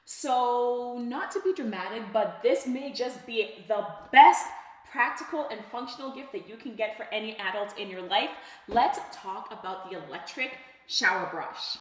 So, not to be dramatic, but this may just be the best practical and functional gift that you can get for any adult in your life. Let's talk about the electric shower brush.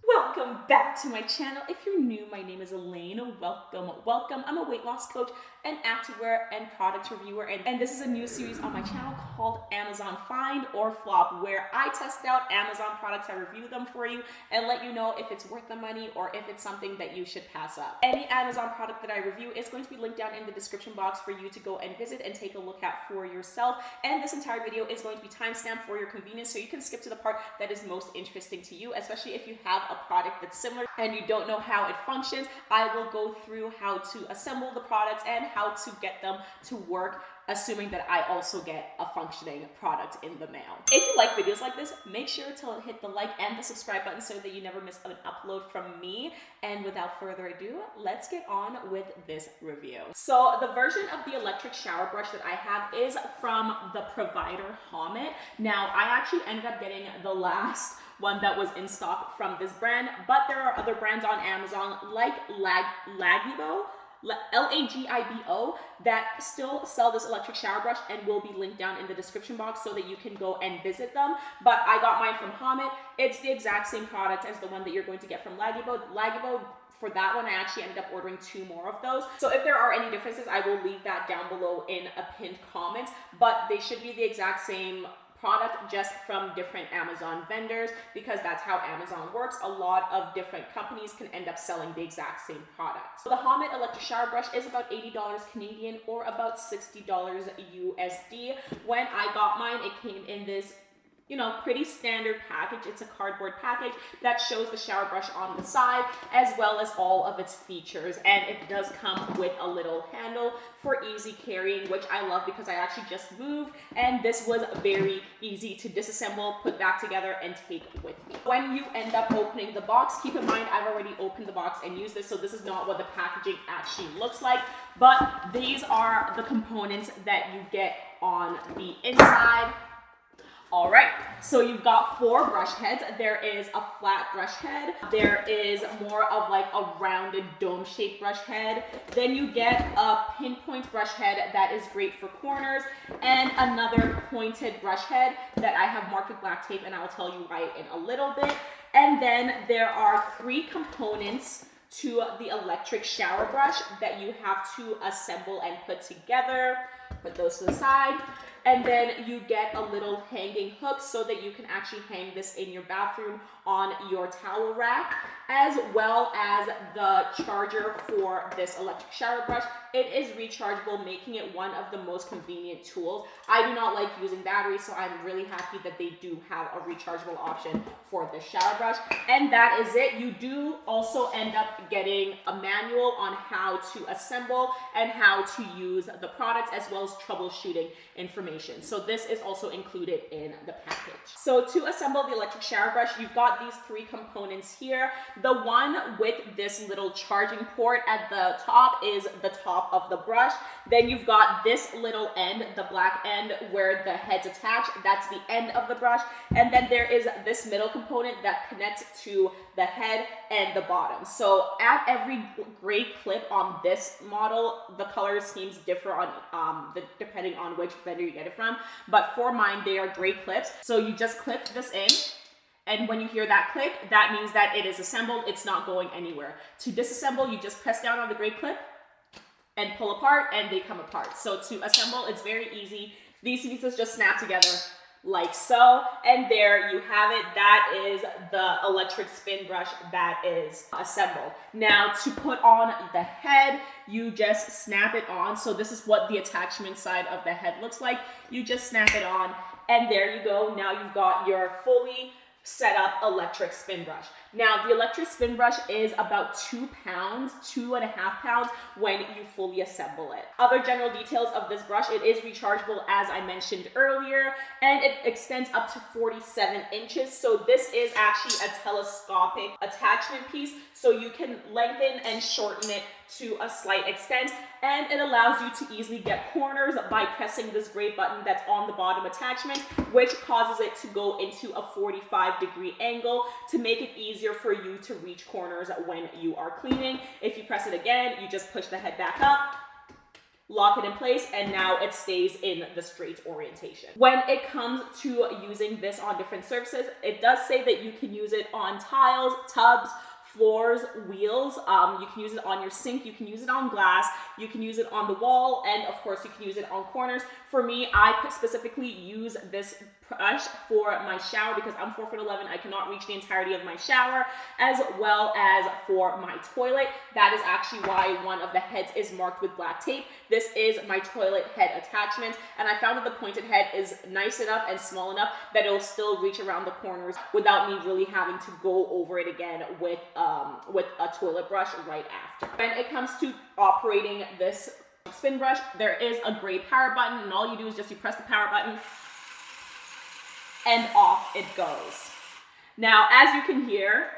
Welcome back to my channel. If you're new, my name is Elaine. Welcome. I'm a weight loss coach, an activewear and product reviewer, and this is a new series on my channel called Amazon Find or Flop, where I test out Amazon products, I review them for you, and let you know if it's worth the money or if it's something that you should pass up. Any Amazon product that I review is going to be linked down in the description box for you to go and visit and take a look at for yourself, and this entire video is going to be timestamped for your convenience, so you can skip to the part that is most interesting to you, especially if you have a product that's similar and you don't know how it functions. I will go through how to assemble the products and how to get them to work, assuming that I also get a functioning product in the mail. If you like videos like this, make sure to hit the like and the subscribe button so that you never miss an upload from me. And without further ado, let's get on with this review. So the version of the electric shower brush that I have is from the provider Hommitt. Now, I actually ended up getting the last one that was in stock from this brand, but there are other brands on Amazon like Labigo, Lagibo, that still sell this electric shower brush and will be linked down in the description box so that you can go and visit them. But I got mine from Hommitt. It's the exact same product as the one that you're going to get from Lagibo. For that one, I actually ended up ordering 2 more of those. So if there are any differences, I will leave that down below in a pinned comment, but they should be the exact same product, just from different Amazon vendors, because that's how Amazon works. A lot of different companies can end up selling the exact same product. So the Hommitt electric shower brush is about $80 Canadian or about $60 USD. When I got mine, it came in this pretty standard package. It's a cardboard package that shows the shower brush on the side as well as all of its features, and it does come with a little handle for easy carrying, which I love because I actually just moved and this was very easy to disassemble, put back together, and take with me. When you end up opening the box, keep in mind I've already opened the box and used this, so this is not what the packaging actually looks like, but these are the components that you get on the inside. All right, so you've got 4 brush heads. There is a flat brush head. There is more of like a rounded dome-shaped brush head. Then you get a pinpoint brush head that is great for corners, and another pointed brush head that I have marked with black tape, and I will tell you why in a little bit. And then there are 3 components to the electric shower brush that you have to assemble and put together. Put those to the side. And then you get a little hanging hook so that you can actually hang this in your bathroom on your towel rack, as well as the charger for this electric shower brush. It is rechargeable, making it one of the most convenient tools. I do not like using batteries, so I'm really happy that they do have a rechargeable option for the shower brush. And that is it. You do also end up getting a manual on how to assemble and how to use the products, as well as troubleshooting information. So this is also included in the package. So to assemble the electric shower brush, you've got these 3 components here. The one with this little charging port at the top is the top of the brush. Then you've got this little end, the black end where the heads attach. That's the end of the brush. And then there is this middle component that connects to the head and the bottom. So at every gray clip on this model, the color schemes differ on depending on which vendor you get it from. But for mine, they are gray clips. So you just clip this in. And when you hear that click, that means that it is assembled. It's not going anywhere. To disassemble, you just press down on the gray clip and pull apart, and they come apart. So to assemble, it's very easy. These pieces just snap together like so, and there you have it. That is the electric spin brush that is assembled. Now to put on the head, you just snap it on. So this is what the attachment side of the head looks like. You just snap it on, and there you go. Now you've got your fully set up electric spin brush. Now the electric spin brush is about 2 pounds, 2.5 pounds when you fully assemble it. Other general details of this brush: it is rechargeable, as I mentioned earlier, and it extends up to 47 inches. So this is actually a telescopic attachment piece, so you can lengthen and shorten it to a slight extent, and it allows you to easily get corners by pressing this gray button that's on the bottom attachment, which causes it to go into a 45-degree angle to make it easier for you to reach corners when you are cleaning. If you press it again, you just push the head back up, lock it in place, and now it stays in the straight orientation. When it comes to using this on different surfaces, it does say that you can use it on tiles, tubs, floors, wheels. You can use it on your sink, you can use it on glass, you can use it on the wall, and of course you can use it on corners. For me, I specifically use this brush for my shower because I'm 4'11", I cannot reach the entirety of my shower, as well as for my toilet. That is actually why one of the heads is marked with black tape. This is my toilet head attachment, and I found that the pointed head is nice enough and small enough that it'll still reach around the corners without me really having to go over it again with a toilet brush right after. When it comes to operating this spin brush, there is a gray power button, and all you do is just you press the power button and off it goes. Now, as you can hear,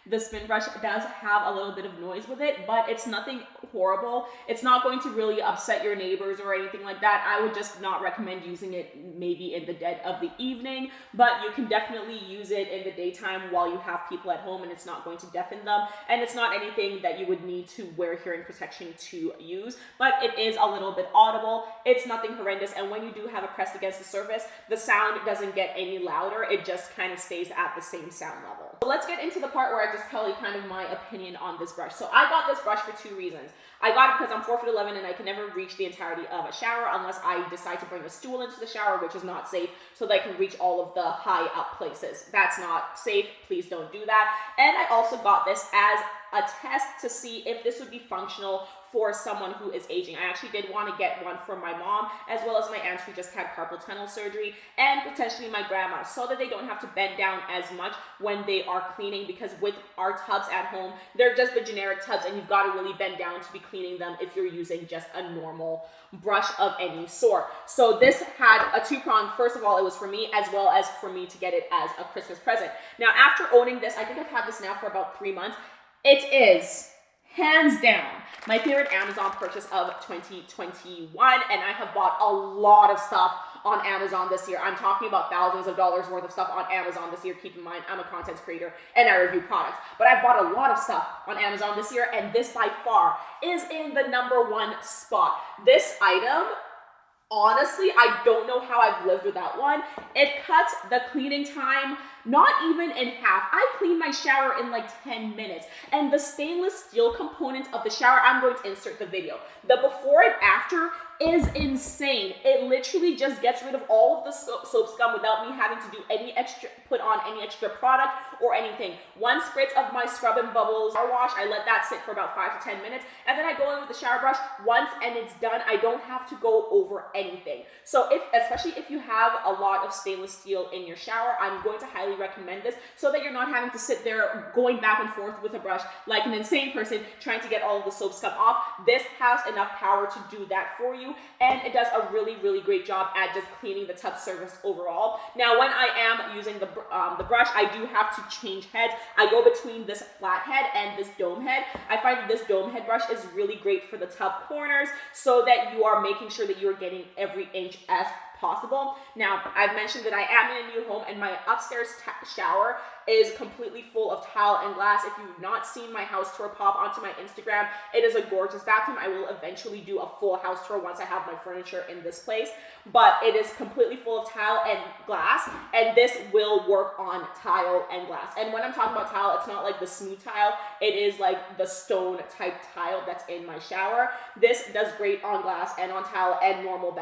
the spin brush does have a little bit of noise with it, but it's nothing horrible. It's not going to really upset your neighbors or anything like that. I would just not recommend using it maybe in the dead of the evening, but you can definitely use it in the daytime while you have people at home and it's not going to deafen them. And it's not anything that you would need to wear hearing protection to use, but it is a little bit audible. It's nothing horrendous, and when you do have it pressed against the surface, the sound doesn't get any louder. It just kind of stays at the same sound level. So let's get into the part where I just tell you kind of my opinion on this brush. So I got this brush for two reasons. I got it because I'm 4'11" and I can never reach the entirety of a shower unless I decide to bring a stool into the shower, which is not safe, so that I can reach all of the high up places. That's not safe. Please don't do that. And I also got this as a test to see if this would be functional for someone who is aging. I actually did want to get one for my mom, as well as my aunt who just had carpal tunnel surgery, and potentially my grandma, so that they don't have to bend down as much when they are cleaning, because with our tubs at home, they're just the generic tubs and you've got to really bend down to be cleaning them if you're using just a normal brush of any sort. So this had a two-prong. First of all, it was for me, as well as for me to get it as a Christmas present. Now, after owning this, I think I've had this now for about 3 months. It is hands down my favorite Amazon purchase of 2021, and I have bought a lot of stuff on Amazon this year. I'm talking about thousands of dollars worth of stuff on Amazon this year. Keep in mind, I'm a content creator and I review products, but I've bought a lot of stuff on Amazon this year, and this by far is in the #1 spot. This item, honestly, I don't know how I've lived without one. It cuts the cleaning time not even in half. I clean my shower in like 10 minutes. And the stainless steel components of the shower, I'm going to insert the video. The before and after is insane. It literally just gets rid of all of the soap scum without me having to do put on any extra product or anything. One spritz of my Scrub and Bubbles shower wash, I let that sit for about 5 to 10 minutes, and then I go in with the shower brush once and it's done. I don't have to go over anything. So especially if you have a lot of stainless steel in your shower, I'm going to highly recommend this, so that you're not having to sit there going back and forth with a brush like an insane person trying to get all of the soap scum off. This has enough power to do that for you, and it does a really, really great job at just cleaning the tub surface overall. Now, when I am using the brush, I do have to change heads. I go between this flat head and this dome head. I find that this dome head brush is really great for the tub corners, so that you are making sure that you are getting every inch as possible. Now, I've mentioned that I am in a new home, and my upstairs shower is completely full of tile and glass. If you've not seen my house tour, pop onto my Instagram. It is a gorgeous bathroom. I will eventually do a full house tour once I have my furniture in this place, but it is completely full of tile and glass, and this will work on tile and glass. And when I'm talking about tile, it's not like the smooth tile. It is like the stone type tile that's in my shower. This does great on glass and on tile and normal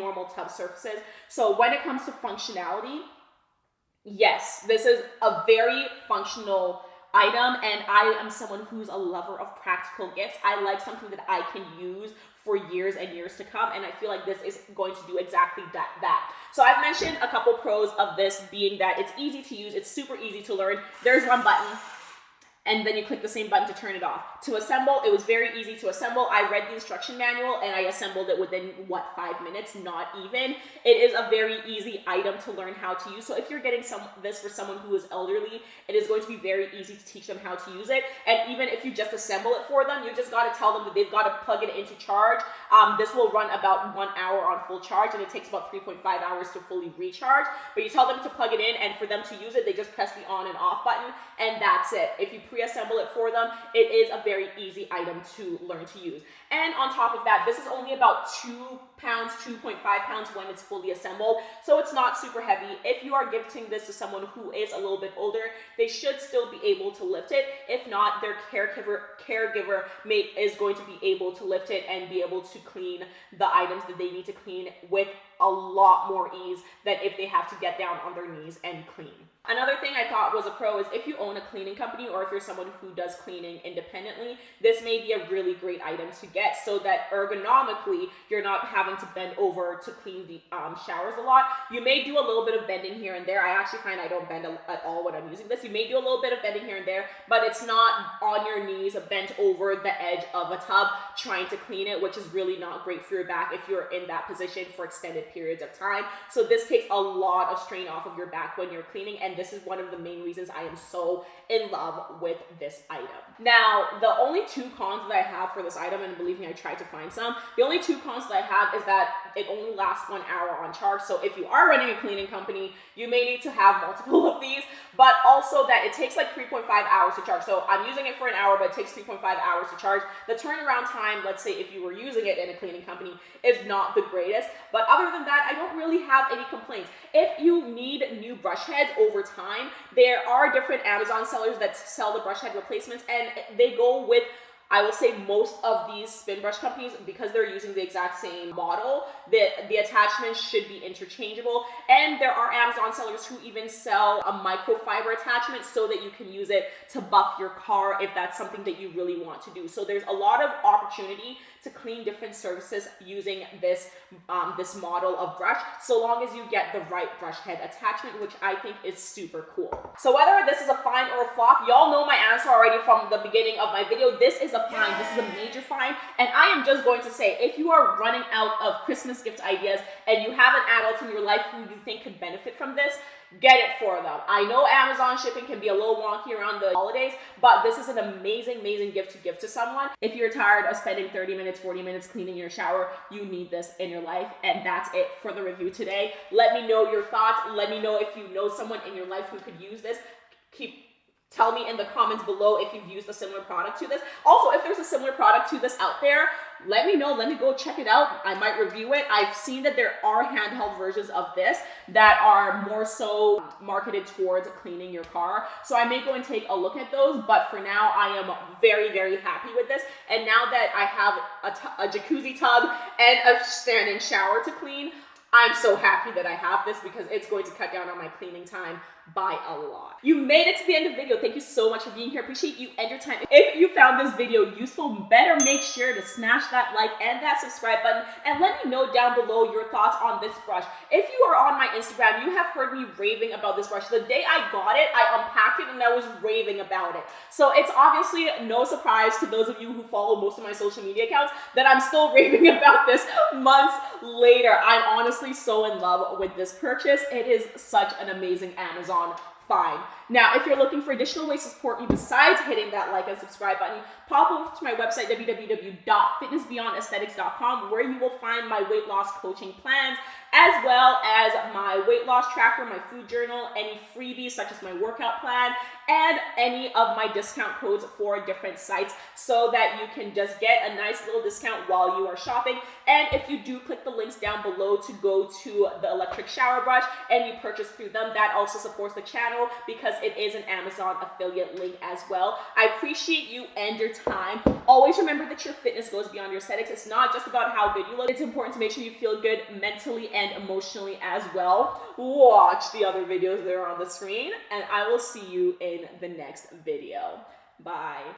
normal tub surfaces. So when it comes to functionality, yes, this is a very functional item, and I am someone who's a lover of practical gifts. I like something that I can use for years and years to come, and I feel like this is going to do exactly that. So I've mentioned a couple pros of this, being that it's easy to use, it's super easy to learn. There's one button, and then you click the same button to turn it off. To assemble, it was very easy to assemble. I read the instruction manual and I assembled it within, 5 minutes, not even. It is a very easy item to learn how to use. So if you're getting this for someone who is elderly, it is going to be very easy to teach them how to use it. And even if you just assemble it for them, you just got to tell them that they've got to plug it into charge. This will run about 1 hour on full charge, and it takes about 3.5 hours to fully recharge. But you tell them to plug it in, and for them to use it, they just press the on and off button, and that's it. If you pre-assemble it for them, it is a very easy item to learn to use. And on top of that, this is only about 2 pounds, 2.5 pounds when it's fully assembled, so it's not super heavy. If you are gifting this to someone who is a little bit older, they should still be able to lift it. If not, their caregiver is going to be able to lift it and be able to clean the items that they need to clean with a lot more ease than if they have to get down on their knees and clean. Another thing I thought was a pro is if you own a cleaning company or if you're someone who does cleaning independently, this may be a really great item to get so that ergonomically you're not having to bend over to clean the showers a lot. You may do a little bit of bending here and there. I actually find I don't bend at all when I'm using this. You may do a little bit of bending here and there, but it's not on your knees, bent over the edge of a tub trying to clean it, which is really not great for your back if you're in that position for extended periods of time. So this takes a lot of strain off of your back when you're cleaning, and this is one of the main reasons I am so in love with this item. Now, the only 2 cons that I have for this item, and believe me, I tried to find some, the only 2 cons that I have is that it only lasts 1 hour on charge. So if you are running a cleaning company, you may need to have multiple of these, but also that it takes like 3.5 hours to charge. So I'm using it for an hour, but it takes 3.5 hours to charge. The turnaround time, let's say if you were using it in a cleaning company, is not the greatest. But other than that, I don't really have any complaints. If you need new brush heads over time, there are different Amazon sellers that sell the brush head replacements, and they go with, I will say, most of these spin brush companies, because they're using the exact same model, the attachments should be interchangeable. And there are Amazon sellers who even sell a microfiber attachment so that you can use it to buff your car if that's something that you really want to do. So there's a lot of opportunity to clean different surfaces using this model of brush, so long as you get the right brush head attachment, which I think is super cool. So whether this is a find or a flop, y'all know my answer already from the beginning of my video. This is a find. This is a major find, and I am just going to say, if you are running out of Christmas gift ideas and you have an adult in your life who you think could benefit from this, get it for them. I know Amazon shipping can be a little wonky around the holidays, but this is an amazing, amazing gift to give to someone. If you're tired of spending 30 minutes, 40 minutes cleaning your shower, you need this in your life. And that's it for the review today. Let me know your thoughts. Let me know if you know someone in your life who could use this. Tell me in the comments below if you've used a similar product to this. Also, if there's a similar product to this out there, let me know. Let me go check it out. I might review it. I've seen that there are handheld versions of this that are more so marketed towards cleaning your car. So I may go and take a look at those, but for now, I am very, very happy with this. And now that I have a jacuzzi tub and a standing shower to clean, I'm so happy that I have this because it's going to cut down on my cleaning time by a lot. You made it to the end of the video. Thank you so much for being here. Appreciate you and your time. If you found this video useful, better make sure to smash that like and that subscribe button, and let me know down below your thoughts on this brush. If you are on my Instagram, you have heard me raving about this brush. The day I got it, I unpacked it and I was raving about it. So it's obviously no surprise to those of you who follow most of my social media accounts that I'm still raving about this months later. I'm honestly so in love with this purchase. It is such an amazing Amazon find. Now, if you're looking for additional ways to support me besides hitting that like and subscribe button, pop over to my website, www.fitnessbeyondaesthetics.com, where you will find my weight loss coaching plans, as well as my weight loss tracker, my food journal, any freebies such as my workout plan, and any of my discount codes for different sites so that you can just get a nice little discount while you are shopping. And if you do click the links down below to go to the electric shower brush and you purchase through them, that also supports the channel because it is an Amazon affiliate link as well. I appreciate you and your time. Always remember that your fitness goes beyond your aesthetics. It's not just about how good you look. It's important to make sure you feel good mentally and emotionally as well. Watch the other videos that are on the screen, and I will see you in the next video. Bye.